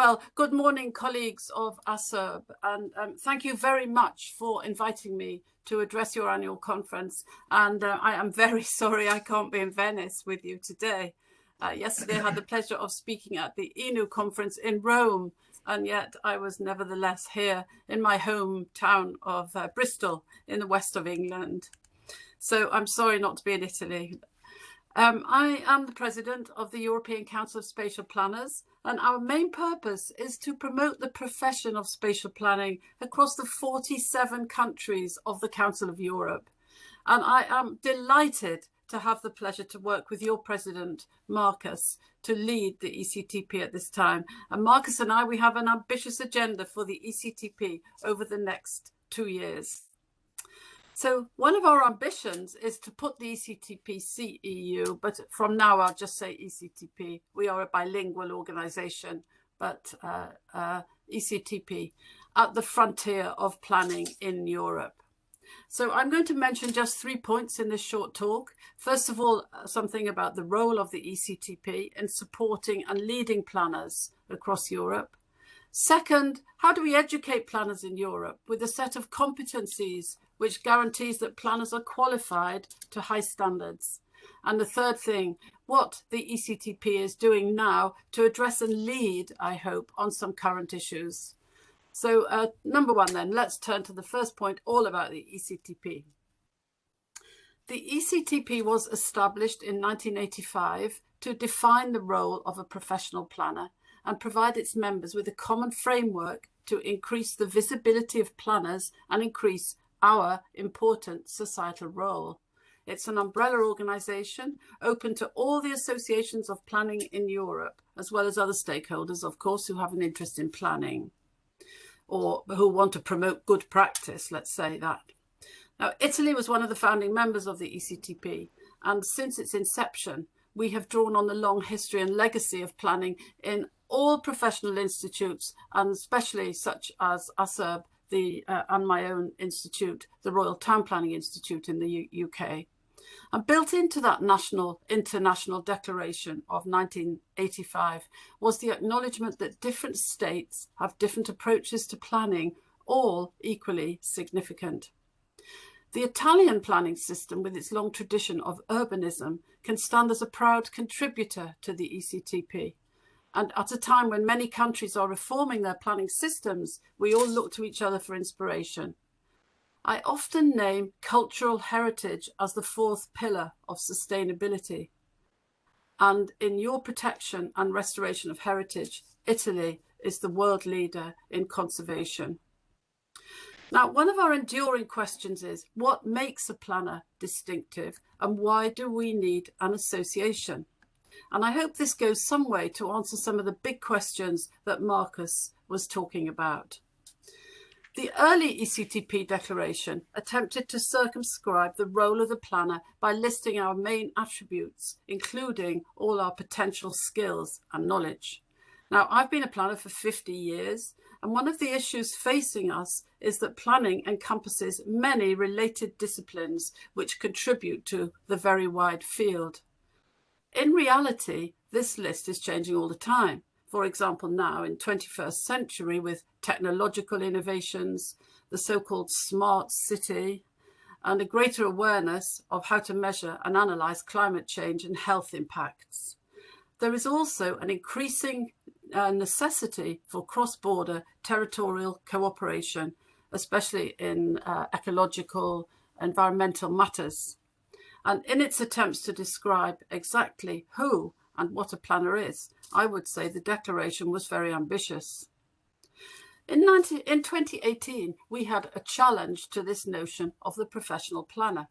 Well, good morning, colleagues of ASSURB, and thank you very much for inviting me to address your annual conference. And I am very sorry I can't be in Venice with you today. Yesterday I had the pleasure of speaking at the ENU conference in Rome, and yet I was nevertheless here in my hometown of Bristol in the west of England. So I'm sorry not to be in Italy. I am the president of the European Council of Spatial Planners, and our main purpose is to promote the profession of spatial planning across the 47 countries of the Council of Europe. And I am delighted to have the pleasure to work with your president, Marcus, to lead the ECTP at this time. And Marcus and I, we have an ambitious agenda for the ECTP over the next 2 years. So one of our ambitions is to put the ECTP-CEU, but from now I'll just say ECTP. We are a bilingual organization, but ECTP at the frontier of planning in Europe. So I'm going to mention just 3 points in this short talk. First of all, something about the role of the ECTP in supporting and leading planners across Europe. Second, how do we educate planners in Europe with a set of competencies which guarantees that planners are qualified to high standards? And the third thing, what the ECTP is doing now to address and lead, I hope, on some current issues. So number one then, let's turn to the first point, all about the ECTP. The ECTP was established in 1985 to define the role of a professional planner and provide its members with a common framework to increase the visibility of planners and increase our important societal role. It's an umbrella organisation open to all the associations of planning in Europe, as well as other stakeholders, of course, who have an interest in planning or who want to promote good practice, let's say that. Now, Italy was one of the founding members of the ECTP, and since its inception, we have drawn on the long history and legacy of planning in all professional institutes, and especially such as ASSURB, and my own institute, the Royal Town Planning Institute in the UK. And built into that international declaration of 1985 was the acknowledgement that different states have different approaches to planning, all equally significant. The Italian planning system, with its long tradition of urbanism, can stand as a proud contributor to the ECTP. And at a time when many countries are reforming their planning systems, we all look to each other for inspiration. I often name cultural heritage as the fourth pillar of sustainability. And in your protection and restoration of heritage, Italy is the world leader in conservation. Now, one of our enduring questions is, what makes a planner distinctive and why do we need an association? And I hope this goes some way to answer some of the big questions that Marcus was talking about. The early ECTP declaration attempted to circumscribe the role of the planner by listing our main attributes, including all our potential skills and knowledge. Now, I've been a planner for 50 years, and one of the issues facing us is that planning encompasses many related disciplines which contribute to the very wide field. In reality, this list is changing all the time. For example, now in 21st century with technological innovations, the so-called smart city, and a greater awareness of how to measure and analyse climate change and health impacts. There is also an increasing necessity for cross-border territorial cooperation, especially in ecological, environmental matters. And in its attempts to describe exactly who and what a planner is, I would say the declaration was very ambitious. In 2018, we had a challenge to this notion of the professional planner,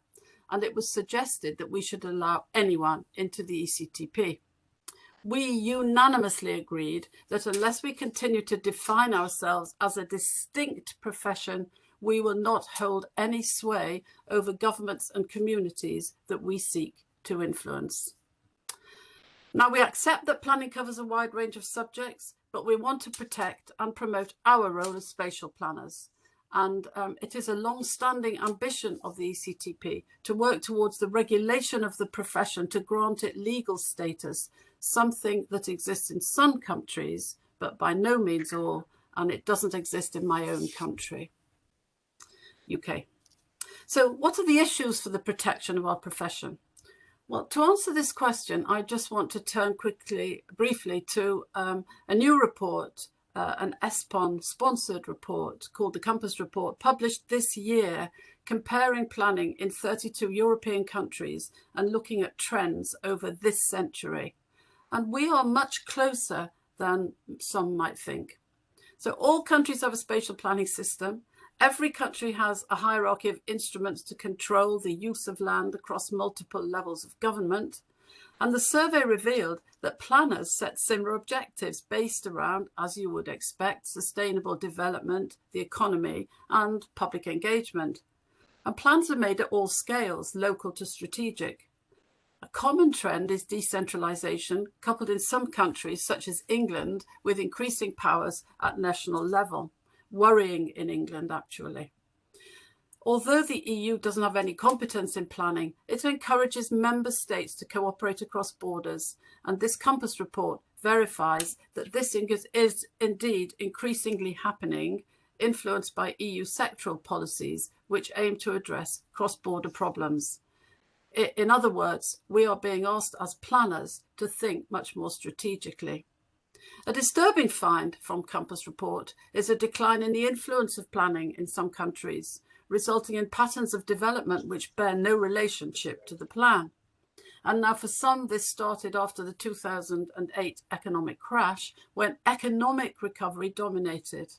and it was suggested that we should allow anyone into the ECTP. We unanimously agreed that unless we continue to define ourselves as a distinct profession, we will not hold any sway over governments and communities that we seek to influence. Now, we accept that planning covers a wide range of subjects, but we want to protect and promote our role as spatial planners. And it is a long-standing ambition of the ECTP to work towards the regulation of the profession to grant it legal status, something that exists in some countries but by no means all, and it doesn't exist in my own country, UK. So what are the issues for the protection of our profession? Well, to answer this question, I just want to turn briefly to a new report, an ESPON-sponsored report called the Compass Report, published this year, comparing planning in 32 European countries and looking at trends over this century. And we are much closer than some might think. So all countries have a spatial planning system. Every country has a hierarchy of instruments to control the use of land across multiple levels of government. And the survey revealed that planners set similar objectives based around, as you would expect, sustainable development, the economy, and public engagement. And plans are made at all scales, local to strategic. A common trend is decentralisation, coupled in some countries, such as England, with increasing powers at national level. Worrying in England, actually. Although the EU doesn't have any competence in planning, it encourages member states to cooperate across borders, and this Compass report verifies that this is indeed increasingly happening, influenced by EU sectoral policies which aim to address cross-border problems. In other words, we are being asked as planners to think much more strategically. A disturbing find from Compass report is a decline in the influence of planning in some countries, resulting in patterns of development which bear no relationship to the plan. And now for some, this started after the 2008 economic crash, when economic recovery dominated.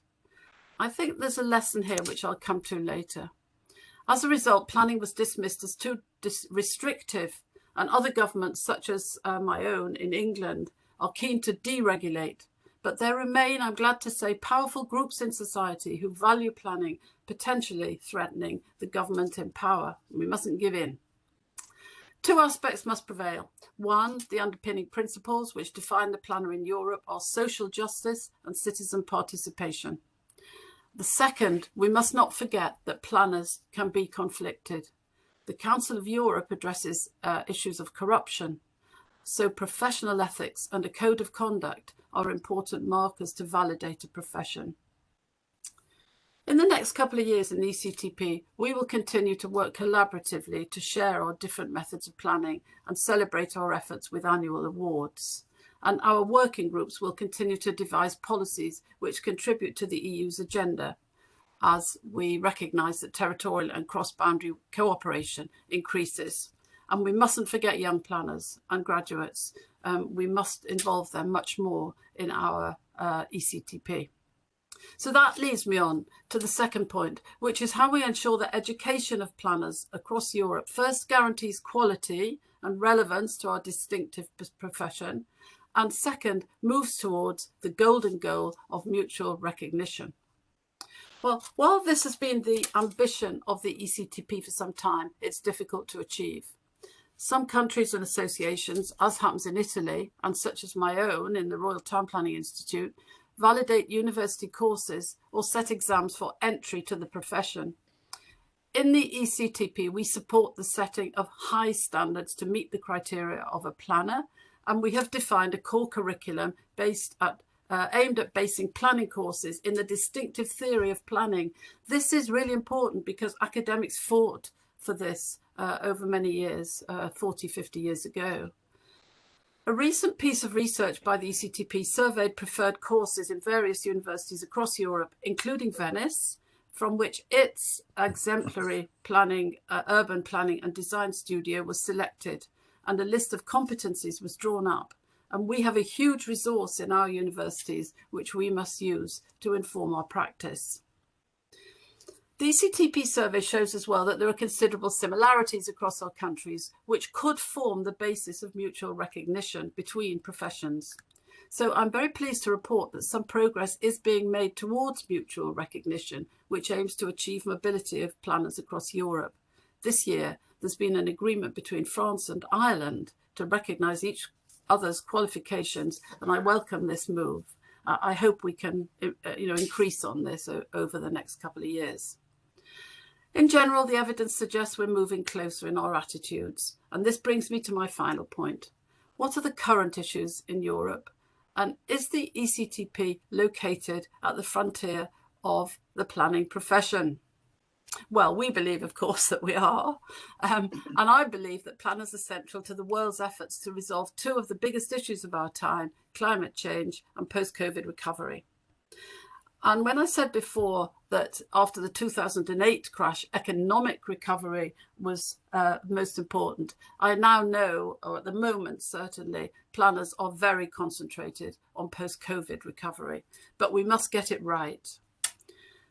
I think there's a lesson here which I'll come to later. As a result, planning was dismissed as too restrictive, and other governments, such as my own in England, are keen to deregulate. But there remain, I'm glad to say, powerful groups in society who value planning, potentially threatening the government in power. We mustn't give in. Two aspects must prevail. One, the underpinning principles which define the planner in Europe are social justice and citizen participation. The second, we must not forget that planners can be conflicted. The Council of Europe addresses issues of corruption, so professional ethics and a code of conduct are important markers to validate a profession. In the next couple of years in the ECTP, we will continue to work collaboratively to share our different methods of planning and celebrate our efforts with annual awards. And our working groups will continue to devise policies which contribute to the EU's agenda, as we recognise that territorial and cross-boundary cooperation increases. And we mustn't forget young planners and graduates. We must involve them much more in our ECTP. So that leads me on to the second point, which is how we ensure that education of planners across Europe first guarantees quality and relevance to our distinctive profession, and second, moves towards the golden goal of mutual recognition. Well, while this has been the ambition of the ECTP for some time, it's difficult to achieve. Some countries and associations, as happens in Italy, and such as my own in the Royal Town Planning Institute, validate university courses or set exams for entry to the profession. In the ECTP, we support the setting of high standards to meet the criteria of a planner, and we have defined a core curriculum aimed at basing planning courses in the distinctive theory of planning. This is really important because academics fought for this over many years, 40, 50 years ago. A recent piece of research by the ECTP surveyed preferred courses in various universities across Europe, including Venice, from which its exemplary planning, urban planning and design studio was selected, and a list of competencies was drawn up. And we have a huge resource in our universities, which we must use to inform our practice. The ECTP survey shows as well that there are considerable similarities across our countries, which could form the basis of mutual recognition between professions. So I'm very pleased to report that some progress is being made towards mutual recognition, which aims to achieve mobility of planners across Europe. This year, there's been an agreement between France and Ireland to recognise each other's qualifications, and I welcome this move. I hope we can increase on this over the next couple of years. In general, the evidence suggests we're moving closer in our attitudes. And this brings me to my final point. What are the current issues in Europe? And is the ECTP located at the frontier of the planning profession? Well, we believe, of course, that we are. And I believe that planners are central to the world's efforts to resolve two of the biggest issues of our time, climate change and post-COVID recovery. And when I said before that after the 2008 crash, economic recovery was most important, I now know, or at the moment certainly, planners are very concentrated on post-COVID recovery, but we must get it right.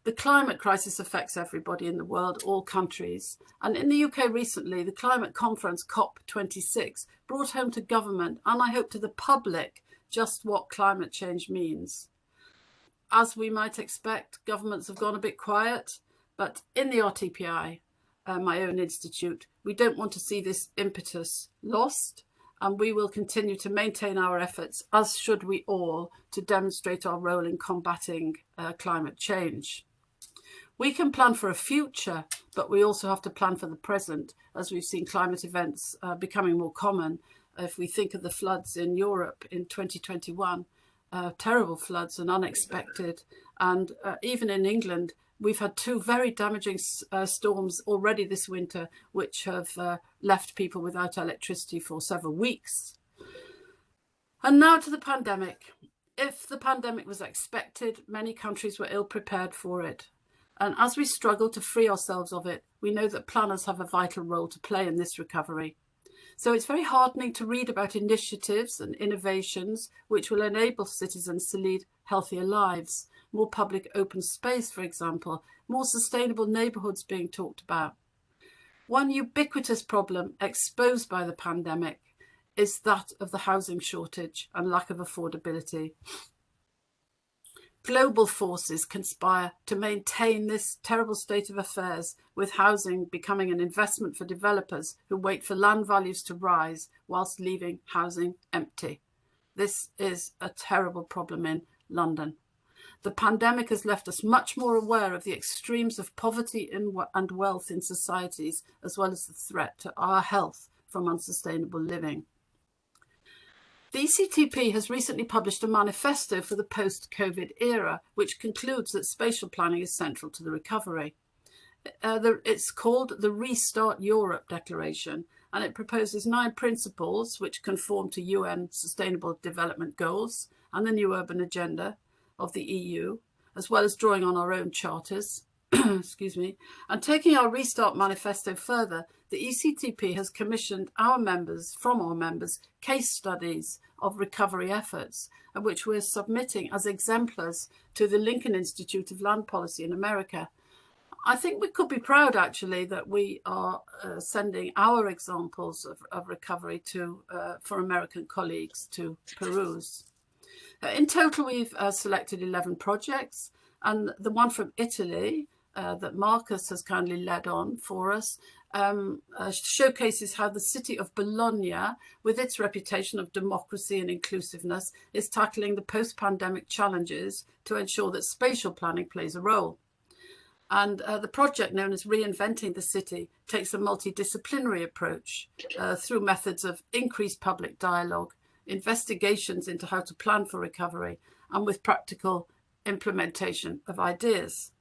The climate crisis affects everybody in the world, all countries. And in the UK recently, the climate conference COP26 brought home to government, and I hope to the public, just what climate change means. As we might expect, governments have gone a bit quiet, but in the RTPI, my own institute, we don't want to see this impetus lost, and we will continue to maintain our efforts, as should we all, to demonstrate our role in combating climate change. We can plan for a future, but we also have to plan for the present, as we've seen climate events becoming more common. If we think of the floods in Europe in 2021, terrible floods and unexpected. And even in England, we've had two very damaging storms already this winter, which have left people without electricity for several weeks. And now to the pandemic. If the pandemic was expected, many countries were ill prepared for it. And as we struggle to free ourselves of it, we know that planners have a vital role to play in this recovery. So it's very heartening to read about initiatives and innovations which will enable citizens to lead healthier lives, more public open space, for example, more sustainable neighbourhoods being talked about. One ubiquitous problem exposed by the pandemic is that of the housing shortage and lack of affordability. Global forces conspire to maintain this terrible state of affairs, with housing becoming an investment for developers who wait for land values to rise whilst leaving housing empty. This is a terrible problem in London. The pandemic has left us much more aware of the extremes of poverty and wealth in societies, as well as the threat to our health from unsustainable living. The ECTP has recently published a manifesto for the post-COVID era, which concludes that spatial planning is central to the recovery. It's called the Restart Europe Declaration, and it proposes 9 principles which conform to UN Sustainable Development Goals and the new urban agenda of the EU, as well as drawing on our own charters. Excuse me. And taking our Restart Manifesto further, the ECTP has commissioned from our members, case studies of recovery efforts, which we're submitting as exemplars to the Lincoln Institute of Land Policy in America. I think we could be proud, actually, that we are sending our examples of recovery for American colleagues to peruse. In total, we've selected 11 projects, and the one from Italy that Marcus has kindly led on for us showcases how the city of Bologna, with its reputation of democracy and inclusiveness, is tackling the post-pandemic challenges to ensure that spatial planning plays a role. And the project, known as Reinventing the City, takes a multidisciplinary approach through methods of increased public dialogue, investigations into how to plan for recovery, and with practical implementation of ideas.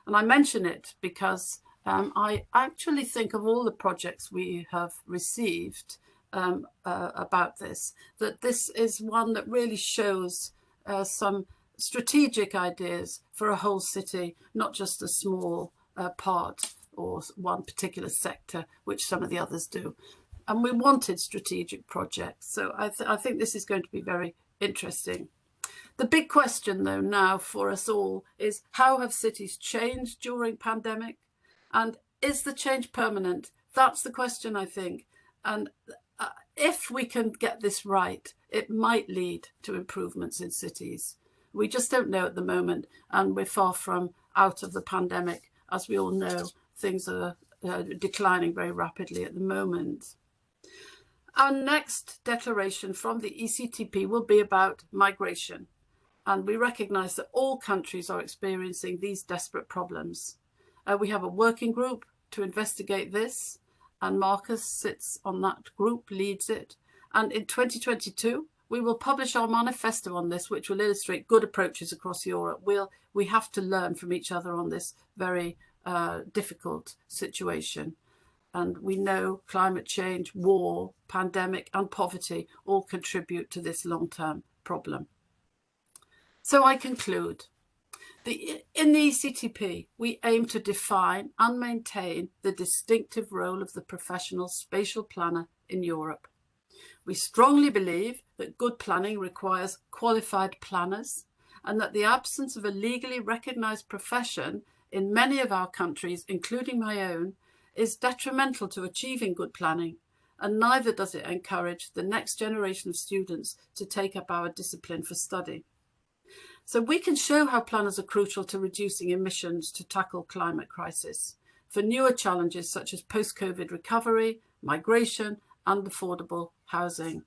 And I mention it because I actually think of all the projects we have received about this, that this is one that really shows some strategic ideas for a whole city, not just a small part or one particular sector, which some of the others do. And we wanted strategic projects. So I think this is going to be very interesting. The big question, though, now for us all is, how have cities changed during pandemic? And is the change permanent? That's the question, I think. And if we can get this right, it might lead to improvements in cities. We just don't know at the moment, and we're far from out of the pandemic. As we all know, things are declining very rapidly at the moment. Our next declaration from the ECTP will be about migration, and we recognise that all countries are experiencing these desperate problems. We have a working group to investigate this, and Marcus sits on that group, leads it. And in 2022, We will publish our manifesto on this, which will illustrate good approaches across Europe. We have to learn from each other on this very difficult situation. And we know climate change, war, pandemic and poverty all contribute to this long-term problem. So I conclude. In the ECTP, we aim to define and maintain the distinctive role of the professional spatial planner in Europe. We strongly believe that good planning requires qualified planners, and that the absence of a legally recognised profession in many of our countries, including my own, is detrimental to achieving good planning, and neither does it encourage the next generation of students to take up our discipline for study. So we can show how planners are crucial to reducing emissions to tackle climate crisis, for newer challenges such as post-COVID recovery, migration and affordable housing.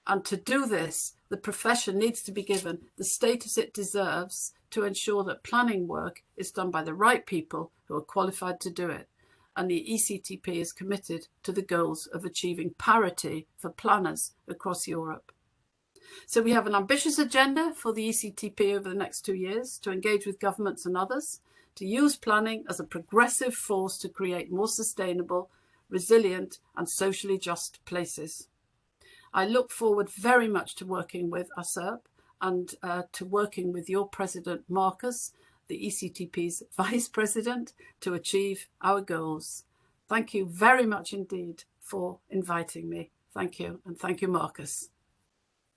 And to do this, the profession needs to be given the status it deserves to ensure that planning work is done by the right people who are qualified to do it. And the ECTP is committed to the goals of achieving parity for planners across Europe. So we have an ambitious agenda for the ECTP over the next 2 years to engage with governments and others, to use planning as a progressive force to create more sustainable, resilient and socially just places. I look forward very much to working with ASSURB and to working with your President Marcus, the ECTP's Vice President, to achieve our goals. Thank you very much indeed for inviting me. Thank you, and thank you, Marcus.